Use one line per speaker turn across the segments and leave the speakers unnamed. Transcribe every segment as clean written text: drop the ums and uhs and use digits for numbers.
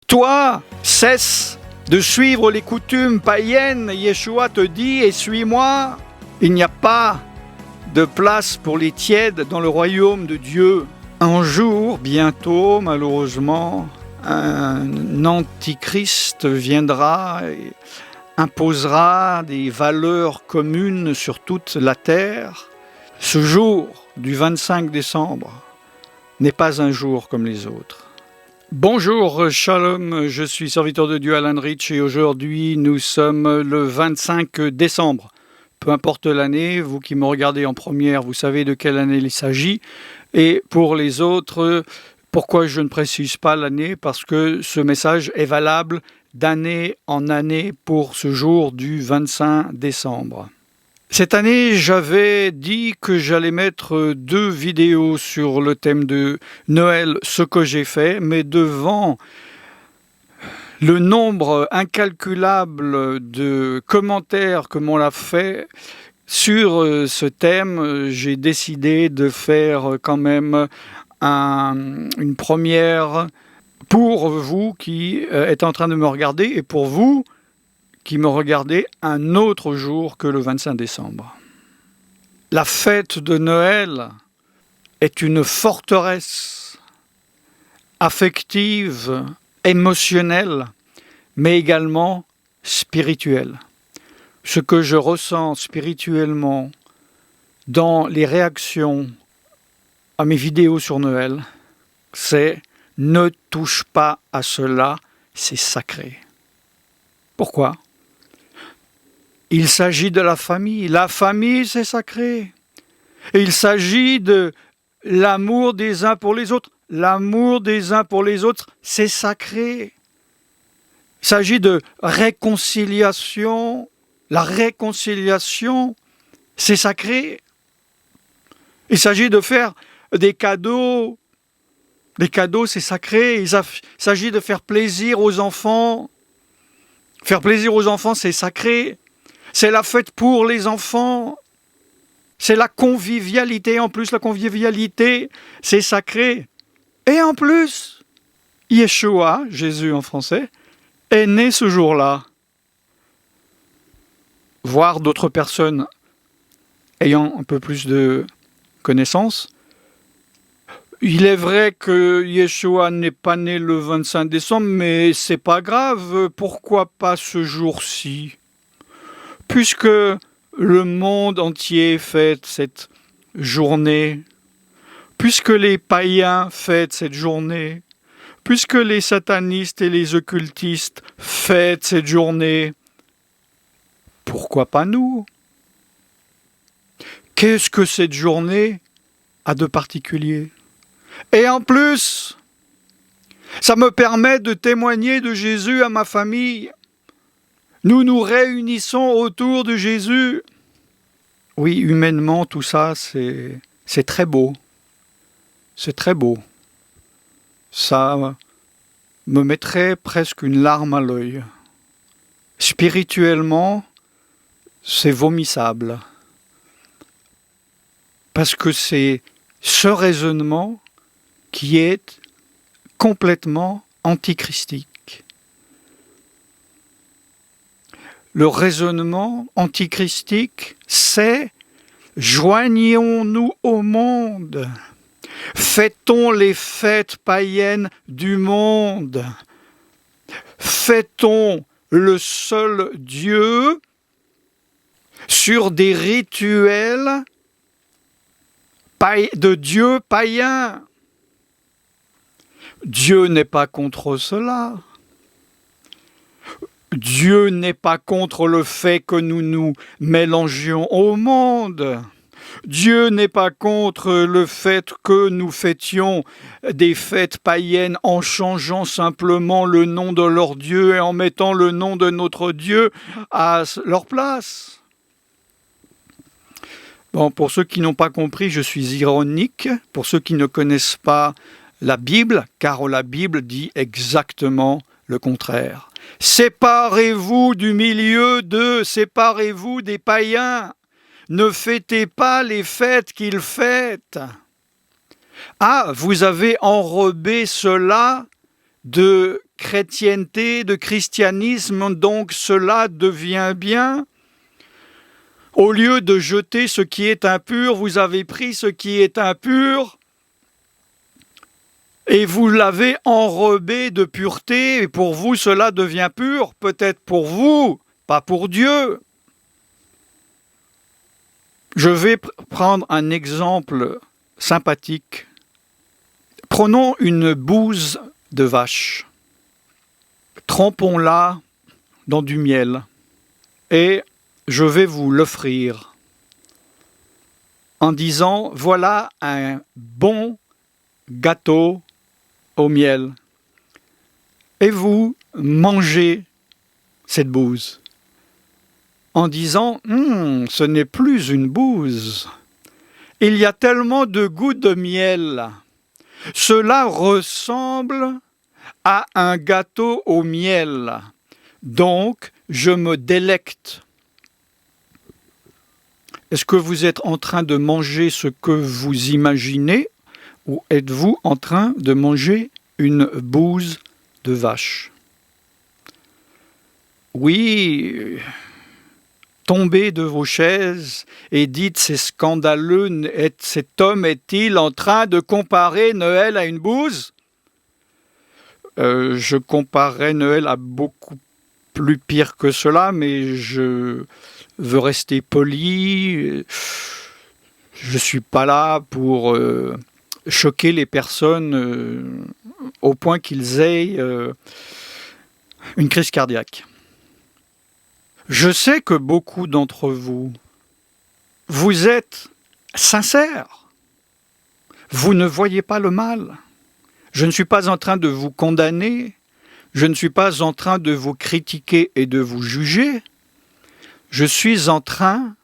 Toi, cesse de suivre les coutumes païennes. Yeshua te dit, et suis-moi. Il n'y a pas de place pour les tièdes dans le royaume de Dieu. Un jour, bientôt, malheureusement, un antichrist viendra et imposera des valeurs communes sur toute la terre. Ce jour du 25 décembre n'est pas un jour comme les autres. Bonjour, shalom, je suis serviteur de Dieu Alan Rich et aujourd'hui nous sommes le 25 décembre. Peu importe l'année, vous qui me regardez en première, vous savez de quelle année il s'agit. Et pour les autres, pourquoi je ne précise pas l'année? Parce que ce message est valable d'année en année pour ce jour du 25 décembre. Cette année, j'avais dit que j'allais mettre 2 vidéos sur le thème de Noël, ce que j'ai fait, mais devant le nombre incalculable de commentaires que m'on l'a fait sur ce thème, j'ai décidé de faire quand même une première pour vous qui êtes en train de me regarder et pour vous qui me regardez un autre jour que le 25 décembre. La fête de Noël est une forteresse affective, émotionnelle, mais également spirituelle. Ce que je ressens spirituellement dans les réactions à mes vidéos sur Noël, c'est « ne touche pas à cela, c'est sacré ». Pourquoi ? Il s'agit de la famille. La famille, c'est sacré. Et il s'agit de l'amour des uns pour les autres. L'amour des uns pour les autres, c'est sacré. Il s'agit de réconciliation. La réconciliation, c'est sacré. Il s'agit de faire des cadeaux. Les cadeaux, c'est sacré. Il s'agit de faire plaisir aux enfants. Faire plaisir aux enfants, c'est sacré. C'est la fête pour les enfants. C'est la convivialité. En plus, la convivialité, c'est sacré. Et en plus, Yeshua, Jésus en français, est né ce jour-là. Voir d'autres personnes ayant un peu plus de connaissances. Il est vrai que Yeshua n'est pas né le 25 décembre, mais c'est pas grave. Pourquoi pas ce jour-ci ? Puisque le monde entier fête cette journée, puisque les païens fêtent cette journée, puisque les satanistes et les occultistes fêtent cette journée, pourquoi pas nous ? Qu'est-ce que cette journée a de particulier ? Et en plus, ça me permet de témoigner de Jésus à ma famille. Nous nous réunissons autour de Jésus. Oui, humainement, tout ça, c'est très beau. C'est très beau. Ça me mettrait presque une larme à l'œil. Spirituellement, c'est vomissable. Parce que c'est ce raisonnement qui est complètement antichristique. Le raisonnement antichristique, c'est « joignons-nous au monde, fêtons les fêtes païennes du monde, fêtons le seul Dieu sur des rituels de Dieu païens ». Dieu n'est pas contre cela. Dieu n'est pas contre le fait que nous nous mélangions au monde. Dieu n'est pas contre le fait que nous fêtions des fêtes païennes en changeant simplement le nom de leur Dieu et en mettant le nom de notre Dieu à leur place. Bon, pour ceux qui n'ont pas compris, je suis ironique. Pour ceux qui ne connaissent pas la Bible, car la Bible dit exactement le contraire. Séparez-vous du milieu d'eux, séparez-vous des païens. Ne fêtez pas les fêtes qu'ils fêtent. Ah, vous avez enrobé cela de chrétienté, de christianisme, donc cela devient bien. Au lieu de jeter ce qui est impur, vous avez pris ce qui est impur et vous l'avez enrobé de pureté, et pour vous cela devient pur, peut-être pour vous, pas pour Dieu. Je vais prendre un exemple sympathique. Prenons une bouse de vache, trempons-la dans du miel et je vais vous l'offrir en disant voilà un bon gâteau au miel. Et vous mangez cette bouse en disant ce n'est plus une bouse. Il y a tellement de goût de miel. Cela ressemble à un gâteau au miel. Donc, je me délecte. Est-ce que vous êtes en train de manger ce que vous imaginez ou êtes-vous en train de manger une bouse de vache? Oui, tombez de vos chaises et dites c'est scandaleux, cet homme est-il en train de comparer Noël à une bouse? Je comparerais Noël à beaucoup plus pire que cela, mais je veux rester poli. Je ne suis pas là pour choquer les personnes au point qu'ils aient une crise cardiaque. Je sais que beaucoup d'entre vous, vous êtes sincères. Vous ne voyez pas le mal. Je ne suis pas en train de vous condamner. Je ne suis pas en train de vous critiquer et de vous juger. Je suis en train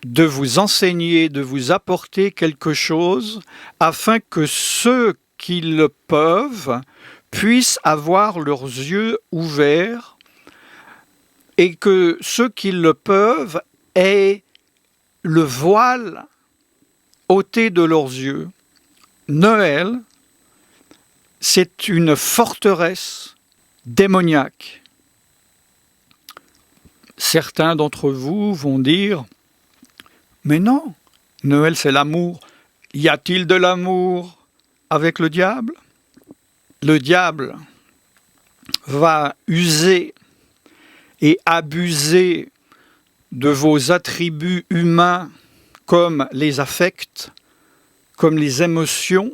de vous enseigner, de vous apporter quelque chose afin que ceux qui le peuvent puissent avoir leurs yeux ouverts et que ceux qui le peuvent aient le voile ôté de leurs yeux. Noël, c'est une forteresse démoniaque. Certains d'entre vous vont dire « Mais non, Noël c'est l'amour. Y a-t-il de l'amour avec le diable ?» Le diable va user et abuser de vos attributs humains comme les affects, comme les émotions,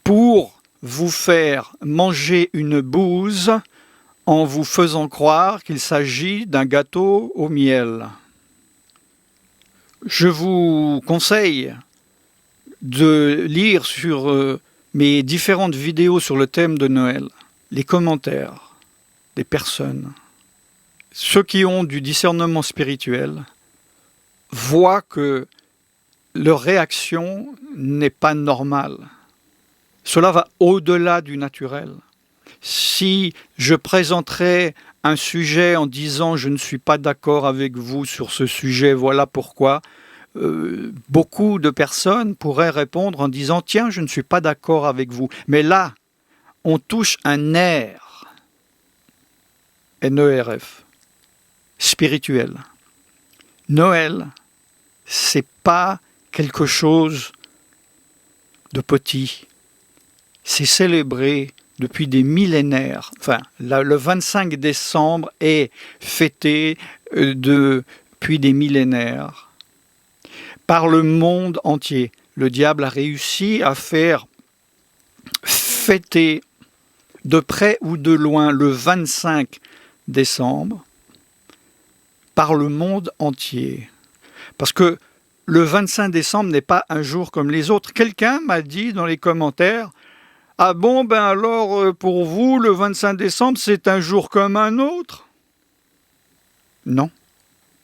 pour vous faire manger une bouse en vous faisant croire qu'il s'agit d'un gâteau au miel. Je vous conseille de lire sur mes différentes vidéos sur le thème de Noël, les commentaires des personnes. Ceux qui ont du discernement spirituel voient que leur réaction n'est pas normale. Cela va au-delà du naturel. Si je présenterais un sujet en disant « je ne suis pas d'accord avec vous sur ce sujet, voilà pourquoi », beaucoup de personnes pourraient répondre en disant « tiens, je ne suis pas d'accord avec vous ». Mais là, on touche un nerf, N-E-R-F, spirituel. Noël, c'est pas quelque chose de petit. C'est célébré depuis des millénaires. Enfin, le 25 décembre est fêté depuis des millénaires par le monde entier. Le diable a réussi à faire fêter de près ou de loin le 25 décembre par le monde entier. Parce que le 25 décembre n'est pas un jour comme les autres. Quelqu'un m'a dit dans les commentaires « Ah bon, ben alors pour vous, le 25 décembre, c'est un jour comme un autre ?» Non,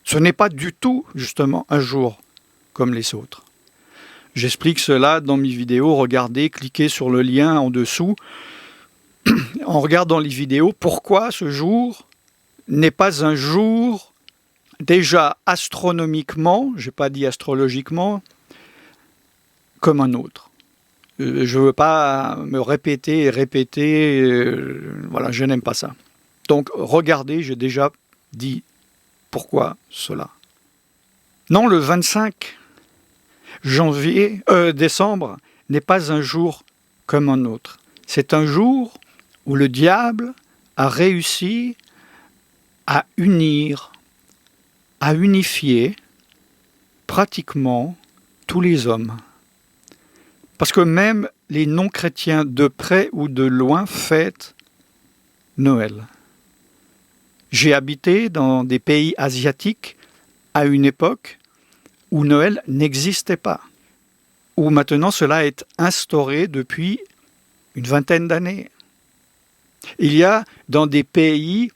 ce n'est pas du tout, justement, un jour comme les autres. J'explique cela dans mes vidéos. Regardez, cliquez sur le lien en dessous. En regardant les vidéos, pourquoi ce jour n'est pas un jour déjà astronomiquement, je n'ai pas dit astrologiquement, comme un autre. Je ne veux pas me répéter et répéter. Voilà, je n'aime pas ça. Donc, regardez, j'ai déjà dit pourquoi cela. Non, le 25 décembre n'est pas un jour comme un autre. C'est un jour où le diable a réussi à unir, à unifier pratiquement tous les hommes. Parce que même les non-chrétiens de près ou de loin fêtent Noël. J'ai habité dans des pays asiatiques à une époque où Noël n'existait pas, où maintenant cela est instauré depuis une vingtaine d'années. Il y a dans des pays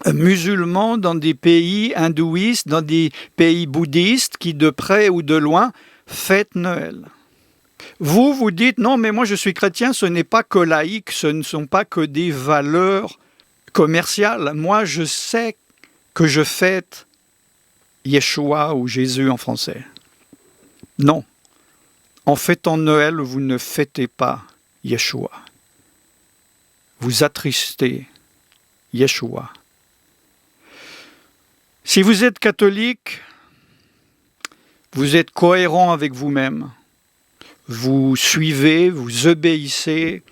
musulmans, dans des pays hindouistes, dans des pays bouddhistes qui de près ou de loin fêtent Noël. Vous dites, non mais moi je suis chrétien, ce n'est pas que laïque, ce ne sont pas que des valeurs commerciales. Moi je sais que je fête Yeshua ou Jésus en français. Non, en fêtant Noël, vous ne fêtez pas Yeshua. Vous attristez Yeshua. Si vous êtes catholique, vous êtes cohérent avec vous-même. Vous suivez, vous obéissez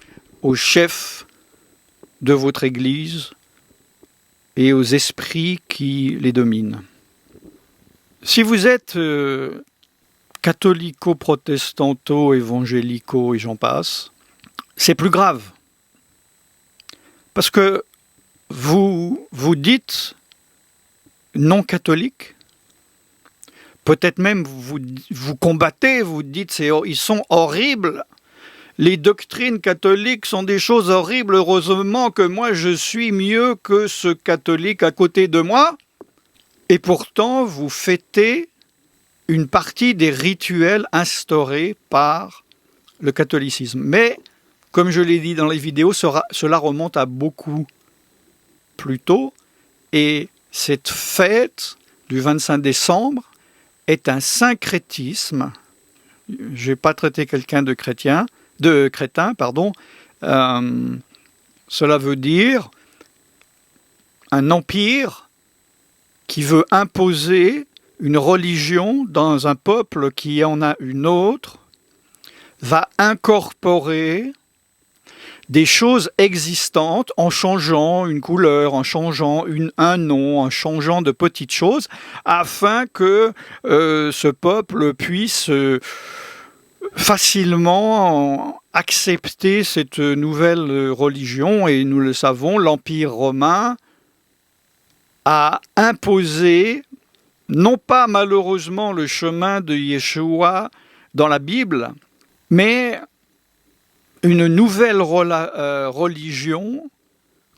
au chef de votre Église et aux esprits qui les dominent. Si vous êtes catholico-protestanto, évangélico et j'en passe, c'est plus grave. Parce que vous vous dites non catholique, peut-être même vous combattez, vous dites ils sont horribles, les doctrines catholiques sont des choses horribles, heureusement que moi je suis mieux que ce catholique à côté de moi, et pourtant vous fêtez une partie des rituels instaurés par le catholicisme. Mais, comme je l'ai dit dans les vidéos, cela remonte à beaucoup plus tôt, et cette fête du 25 décembre est un syncrétisme. Je n'ai pas traité quelqu'un de crétin, cela veut dire un empire qui veut imposer une religion dans un peuple qui en a une autre, va incorporer des choses existantes en changeant une couleur, en changeant un nom, en changeant de petites choses, afin que ce peuple puisse facilement accepter cette nouvelle religion. Et nous le savons, l'Empire romain a imposé, non pas malheureusement le chemin de Yeshua dans la Bible, mais une nouvelle religion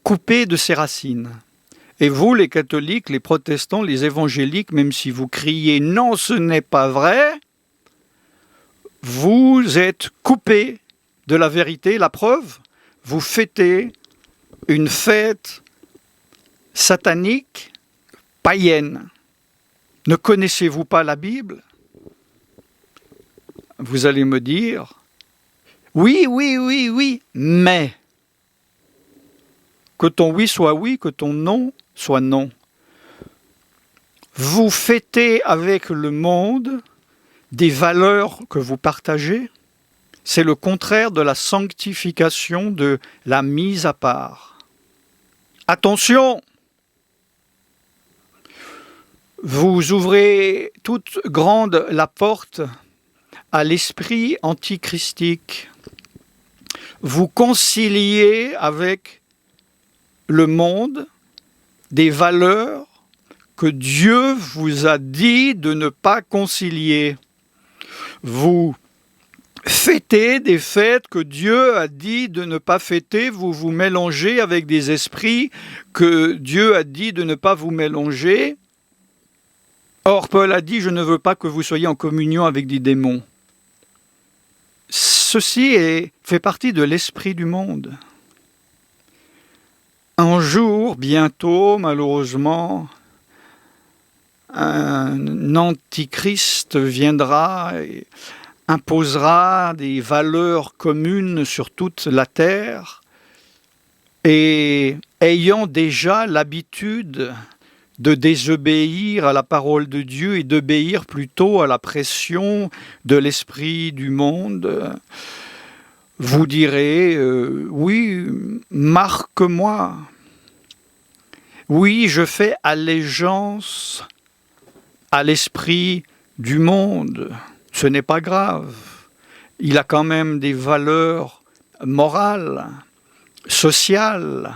coupée de ses racines. Et vous, les catholiques, les protestants, les évangéliques, même si vous criez « non, ce n'est pas vrai », vous êtes coupés de la vérité. La preuve, vous fêtez une fête satanique, païenne. Ne connaissez-vous pas la Bible ? Vous allez me dire, oui, mais que ton oui soit oui, que ton non soit non. Vous fêtez avec le monde des valeurs que vous partagez. C'est le contraire de la sanctification, de la mise à part. Attention! Vous ouvrez toute grande la porte à l'esprit antichristique. Vous conciliez avec le monde des valeurs que Dieu vous a dit de ne pas concilier. Vous fêtez des fêtes que Dieu a dit de ne pas fêter, vous vous mélangez avec des esprits que Dieu a dit de ne pas vous mélanger. Or, Paul a dit, je ne veux pas que vous soyez en communion avec des démons. Ceci fait partie de l'esprit du monde. Un jour, bientôt, malheureusement, un antichrist viendra imposera des valeurs communes sur toute la terre et ayant déjà l'habitude de désobéir à la parole de Dieu et d'obéir plutôt à la pression de l'esprit du monde, vous direz, oui, marque-moi. Oui, je fais allégeance à l'esprit du monde. Ce n'est pas grave. Il a quand même des valeurs morales, sociales.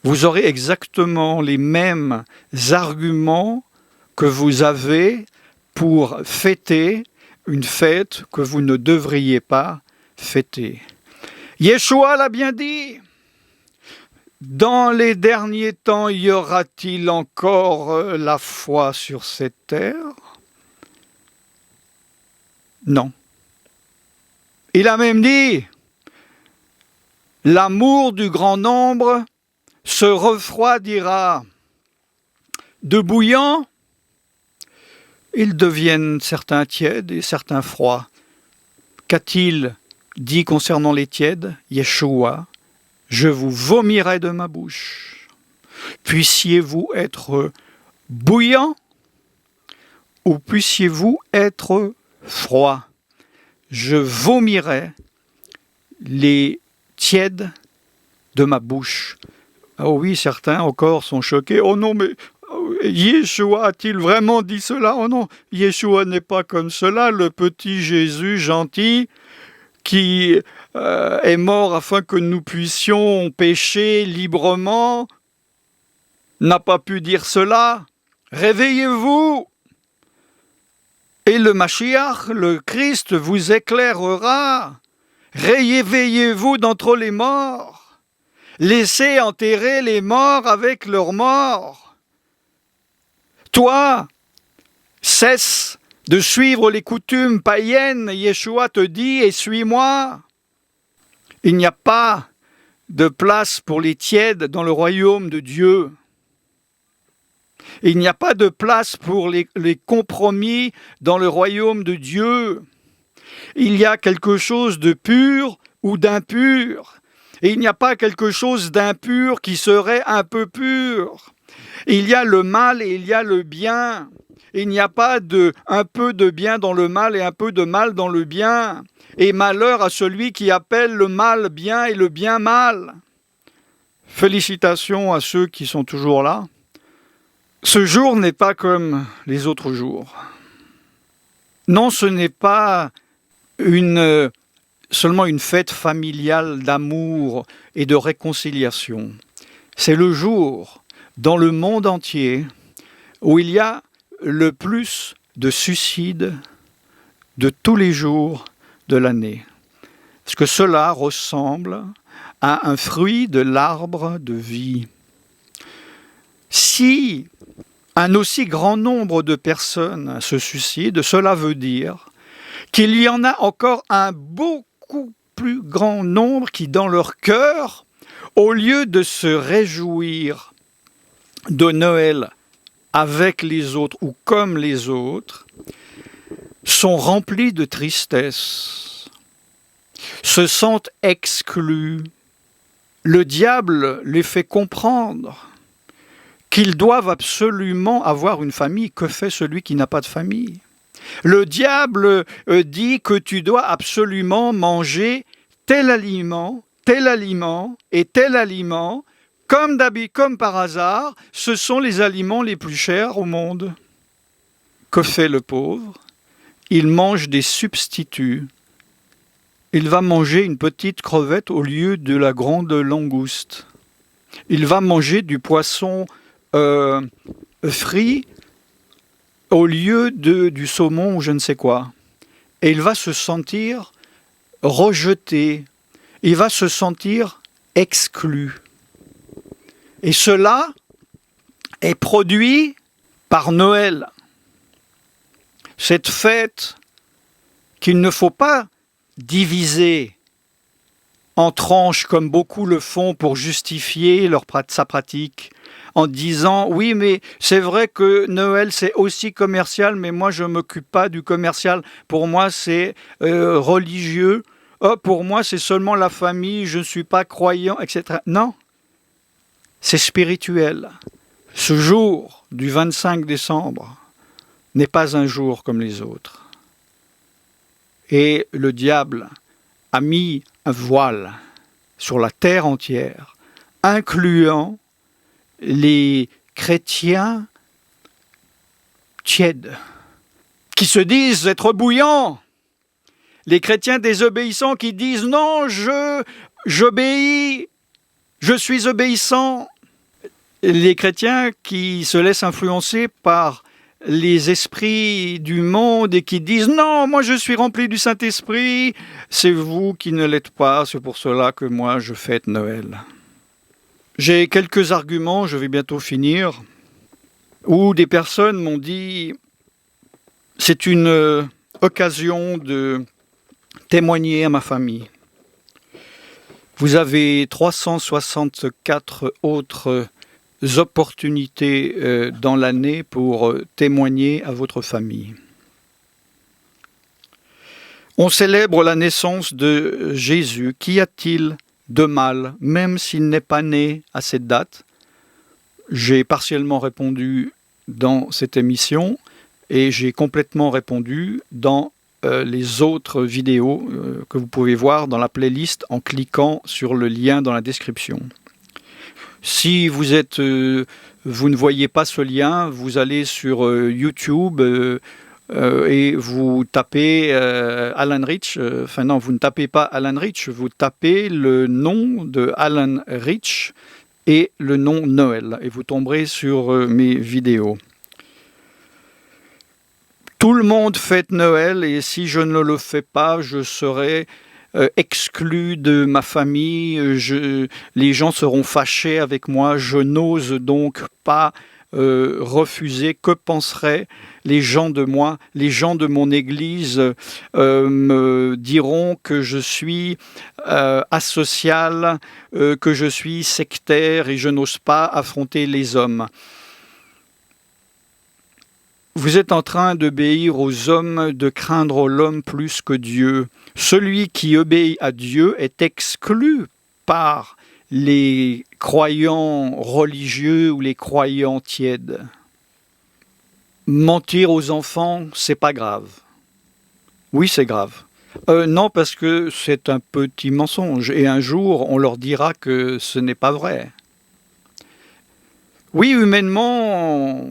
Vous aurez exactement les mêmes arguments que vous avez pour fêter une fête que vous ne devriez pas fêter. Yeshua l'a bien dit. Dans les derniers temps, y aura-t-il encore la foi sur cette terre? Non. Il a même dit, l'amour du grand nombre se refroidira. De bouillants, ils deviennent certains tièdes et certains froids. Qu'a-t-il dit concernant les tièdes? Yeshua, je vous vomirai de ma bouche. Puissiez-vous être bouillant ou puissiez-vous être froid? Je vomirai les tièdes de ma bouche. Oh oui, certains encore sont choqués. Oh non, mais Yeshua a-t-il vraiment dit cela? Oh non, Yeshua n'est pas comme cela, le petit Jésus gentil qui est mort afin que nous puissions pécher librement, n'a pas pu dire cela. Réveillez-vous! Et le Mashiach, le Christ, vous éclairera. Réveillez-vous d'entre les morts. Laissez enterrer les morts avec leurs morts. Toi, cesse de suivre les coutumes païennes. Yeshua te dit, et suis-moi. Il n'y a pas de place pour les tièdes dans le royaume de Dieu. Il n'y a pas de place pour les compromis dans le royaume de Dieu. Il y a quelque chose de pur ou d'impur. Et il n'y a pas quelque chose d'impur qui serait un peu pur. Il y a le mal et il y a le bien. Il n'y a pas un peu de bien dans le mal et un peu de mal dans le bien. Et malheur à celui qui appelle le mal bien et le bien mal. Félicitations à ceux qui sont toujours là. Ce jour n'est pas comme les autres jours. Non, ce n'est pas seulement une fête familiale d'amour et de réconciliation. C'est le jour dans le monde entier où il y a le plus de suicides de tous les jours de l'année. Parce que cela ressemble à un fruit de l'arbre de vie. Si un aussi grand nombre de personnes se suicident, cela veut dire qu'il y en a encore un beaucoup plus grand nombre qui, dans leur cœur, au lieu de se réjouir de Noël avec les autres ou comme les autres, sont remplis de tristesse, se sentent exclus. Le diable les fait comprendre qu'ils doivent absolument avoir une famille. Que fait celui qui n'a pas de famille? Le diable dit que tu dois absolument manger tel aliment et tel aliment. Comme par hasard, ce sont les aliments les plus chers au monde. Que fait le pauvre? Il mange des substituts. Il va manger une petite crevette au lieu de la grande langouste. Il va manger du poisson frit au lieu du saumon ou je ne sais quoi. Et il va se sentir rejeté. Il va se sentir exclu. Et cela est produit par Noël. Cette fête qu'il ne faut pas diviser en tranches comme beaucoup le font pour justifier sa pratique, en disant « Oui, mais c'est vrai que Noël, c'est aussi commercial, mais moi, je ne m'occupe pas du commercial. Pour moi, c'est religieux. Oh, pour moi, c'est seulement la famille, je ne suis pas croyant, etc. » Non, c'est spirituel. Ce jour du 25 décembre n'est pas un jour comme les autres. Et le diable a mis un voile sur la terre entière, incluant les chrétiens tièdes, qui se disent être bouillants, les chrétiens désobéissants qui disent « Non, j'obéis, je suis obéissant », les chrétiens qui se laissent influencer par les esprits du monde et qui disent « Non, moi je suis rempli du Saint-Esprit, c'est vous qui ne l'êtes pas, c'est pour cela que moi je fête Noël. » J'ai quelques arguments, je vais bientôt finir, où des personnes m'ont dit « C'est une occasion de témoigner à ma famille. Vous avez 364 autres opportunités dans l'année pour témoigner à votre famille. On célèbre la naissance de Jésus. Qu'y a-t-il de mal, même s'il n'est pas né à cette date? J'ai partiellement répondu dans cette émission et j'ai complètement répondu dans les autres vidéos que vous pouvez voir dans la playlist en cliquant sur le lien dans la description. Si vous ne voyez pas ce lien, vous allez sur YouTube et vous tapez Alan Rich. Enfin non, vous ne tapez pas Alan Rich, vous tapez le nom de Alan Rich et le nom Noël et vous tomberez sur mes vidéos. Tout le monde fête Noël et si je ne le fais pas, je serai exclu de ma famille, les gens seront fâchés avec moi, je n'ose donc pas refuser. Que penseraient les gens de moi? Les gens de mon église me diront que je suis asocial, que je suis sectaire et je n'ose pas affronter les hommes. Vous êtes en train d'obéir aux hommes, de craindre l'homme plus que Dieu. Celui qui obéit à Dieu est exclu par les croyants religieux ou les croyants tièdes. Mentir aux enfants, c'est pas grave. Oui, c'est grave. Non, parce que c'est un petit mensonge. Et un jour, on leur dira que ce n'est pas vrai. Oui, humainement,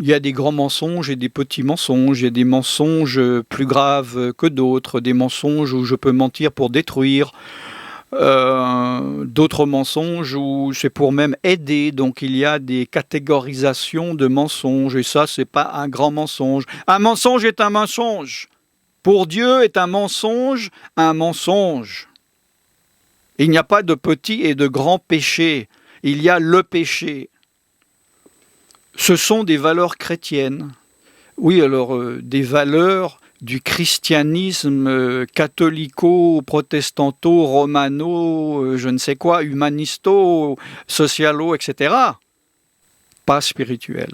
il y a des grands mensonges et des petits mensonges. Il y a des mensonges plus graves que d'autres, des mensonges où je peux mentir pour détruire, d'autres mensonges où c'est pour même aider. Donc il y a des catégorisations de mensonges et ça, c'est pas un grand mensonge. Un mensonge est un mensonge. Pour Dieu est un mensonge un mensonge. Il n'y a pas de petit et de grand péché. Il y a le péché. Ce sont des valeurs chrétiennes. Oui, alors des valeurs du christianisme catholico, protestano, je ne sais quoi, humanisto, socialo, etc. Pas spirituel.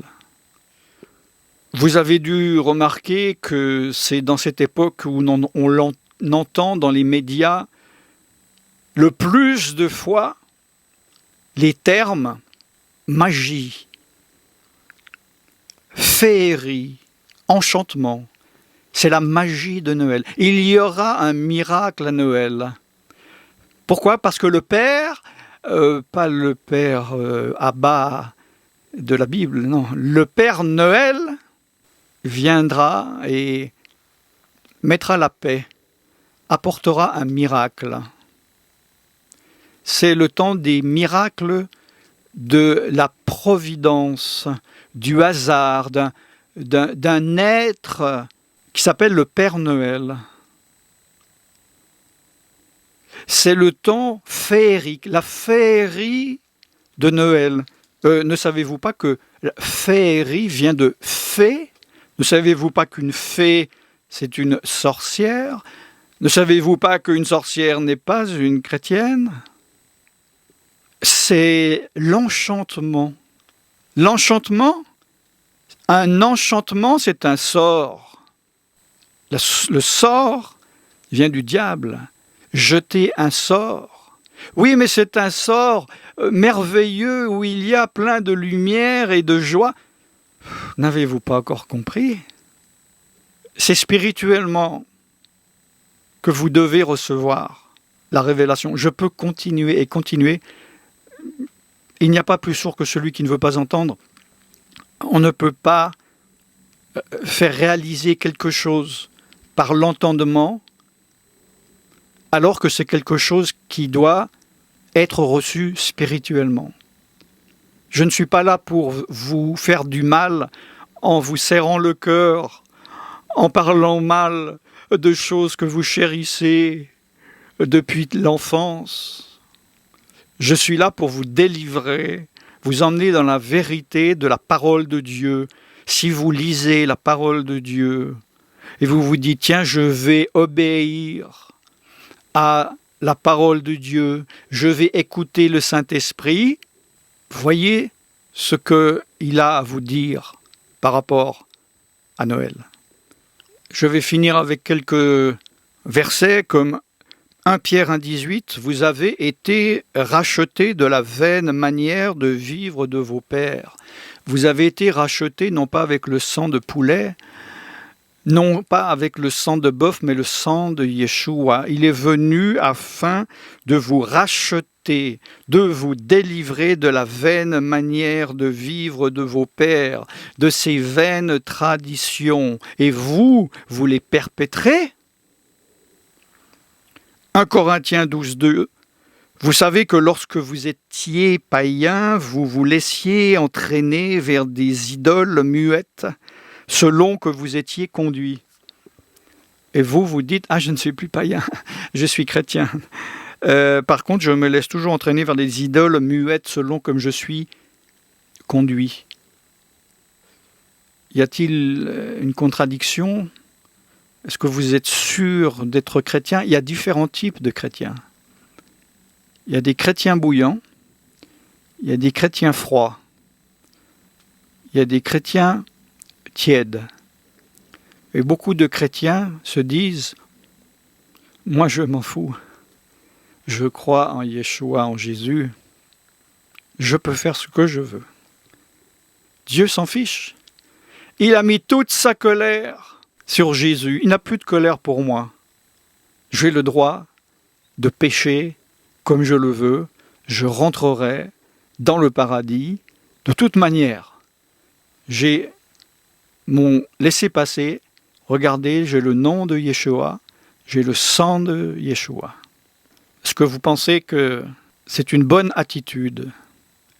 Vous avez dû remarquer que c'est dans cette époque où on entend dans les médias le plus de fois les termes magie, féerie, enchantement. C'est la magie de Noël. Il y aura un miracle à Noël. Pourquoi? Parce que le Père, pas le Père Abba de la Bible, non. Le Père Noël viendra et mettra la paix, apportera un miracle. C'est le temps des miracles, de la providence, du hasard, d'un être qui s'appelle le Père Noël. C'est le temps féerique, la féerie de Noël. Ne savez-vous pas que la féerie vient de fée? Ne savez-vous pas qu'une fée, c'est une sorcière? Ne savez-vous pas qu'une sorcière n'est pas une chrétienne? C'est l'enchantement L'enchantement, un enchantement, c'est un sort. Le sort vient du diable. Jeter un sort. Oui, mais c'est un sort merveilleux où il y a plein de lumière et de joie. N'avez-vous pas encore compris? C'est spirituellement que vous devez recevoir la révélation. Je peux continuer et continuer. Il n'y a pas plus sourd que celui qui ne veut pas entendre. On ne peut pas faire réaliser quelque chose par l'entendement alors que c'est quelque chose qui doit être reçu spirituellement. Je ne suis pas là pour vous faire du mal en vous serrant le cœur, en parlant mal de choses que vous chérissez depuis l'enfance. Je suis là pour vous délivrer, vous emmener dans la vérité de la parole de Dieu. Si vous lisez la parole de Dieu et vous vous dites, tiens, je vais obéir à la parole de Dieu, je vais écouter le Saint-Esprit, voyez ce qu'il a à vous dire par rapport à Noël. Je vais finir avec quelques versets comme 1 Pierre 1,18, vous avez été rachetés de la vaine manière de vivre de vos pères. Vous avez été rachetés non pas avec le sang de poulet, non pas avec le sang de bœuf, mais le sang de Yeshua. Il est venu afin de vous racheter, de vous délivrer de la vaine manière de vivre de vos pères, de ces vaines traditions. Et vous les perpétrez. 1 Corinthiens 12,2. Vous savez que lorsque vous étiez païens, vous vous laissiez entraîner vers des idoles muettes, selon que vous étiez conduits. Et vous dites, je ne suis plus païen, je suis chrétien. Par contre, je me laisse toujours entraîner vers des idoles muettes, selon comme je suis conduit. Y a-t-il une contradiction ? Est-ce que vous êtes sûr d'être chrétien? Il y a différents types de chrétiens. Il y a des chrétiens bouillants, il y a des chrétiens froids, il y a des chrétiens tièdes. Et beaucoup de chrétiens se disent « Moi, je m'en fous. Je crois en Yeshua, en Jésus. Je peux faire ce que je veux. » Dieu s'en fiche. Il a mis toute sa colère sur Jésus. Il n'a plus de colère pour moi. J'ai le droit de pécher comme je le veux. Je rentrerai dans le paradis de toute manière. J'ai mon laissez-passer. Regardez, j'ai le nom de Yeshua. J'ai le sang de Yeshua. Est-ce que vous pensez que c'est une bonne attitude?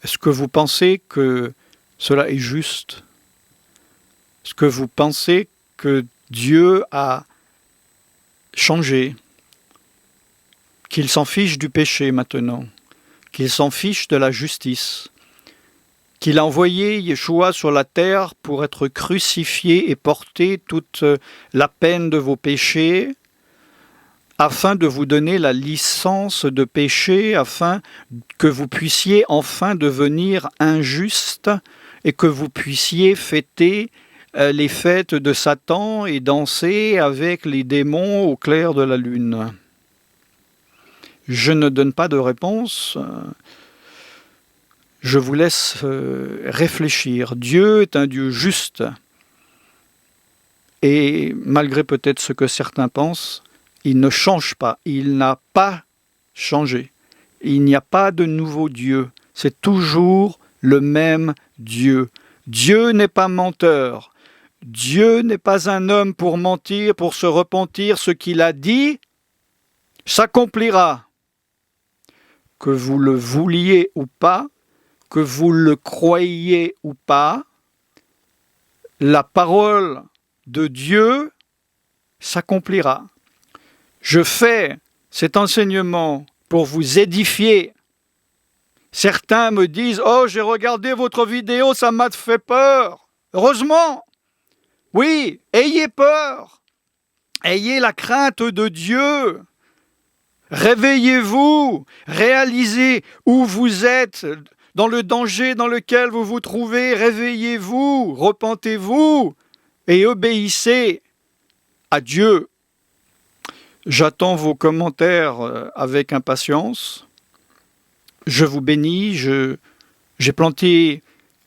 Est-ce que vous pensez que cela est juste? Est-ce que vous pensez que Dieu a changé, qu'il s'en fiche du péché maintenant, qu'il s'en fiche de la justice, qu'il a envoyé Yeshua sur la terre pour être crucifié et porter toute la peine de vos péchés, afin de vous donner la licence de péché, afin que vous puissiez enfin devenir injuste et que vous puissiez fêter les fêtes de Satan et danser avec les démons au clair de la lune. Je ne donne pas de réponse. Je vous laisse réfléchir. Dieu est un Dieu juste. Et malgré peut-être ce que certains pensent, il ne change pas. Il n'a pas changé. Il n'y a pas de nouveau Dieu. C'est toujours le même Dieu. Dieu n'est pas menteur. Dieu n'est pas un homme pour mentir, pour se repentir. Ce qu'il a dit s'accomplira. Que vous le vouliez ou pas, que vous le croyiez ou pas, la parole de Dieu s'accomplira. Je fais cet enseignement pour vous édifier. Certains me disent « Oh, j'ai regardé votre vidéo, ça m'a fait peur. » Heureusement, oui, ayez peur. Ayez la crainte de Dieu. Réveillez-vous, réalisez où vous êtes, dans le danger dans lequel vous vous trouvez, réveillez-vous, repentez-vous et obéissez à Dieu. J'attends vos commentaires avec impatience. Je vous bénis, j'ai planté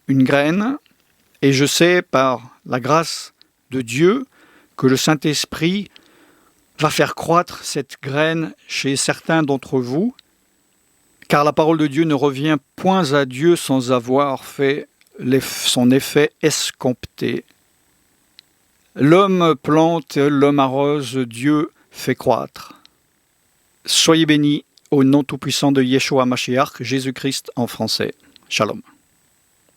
une graine et je sais par la grâce de Dieu que le Saint-Esprit va faire croître cette graine chez certains d'entre vous, car la parole de Dieu ne revient point à Dieu sans avoir fait son effet escompté. L'homme plante, l'homme arrose, Dieu fait croître. Soyez bénis au nom tout-puissant de Yeshua Mashiach, Jésus-Christ en français. Shalom.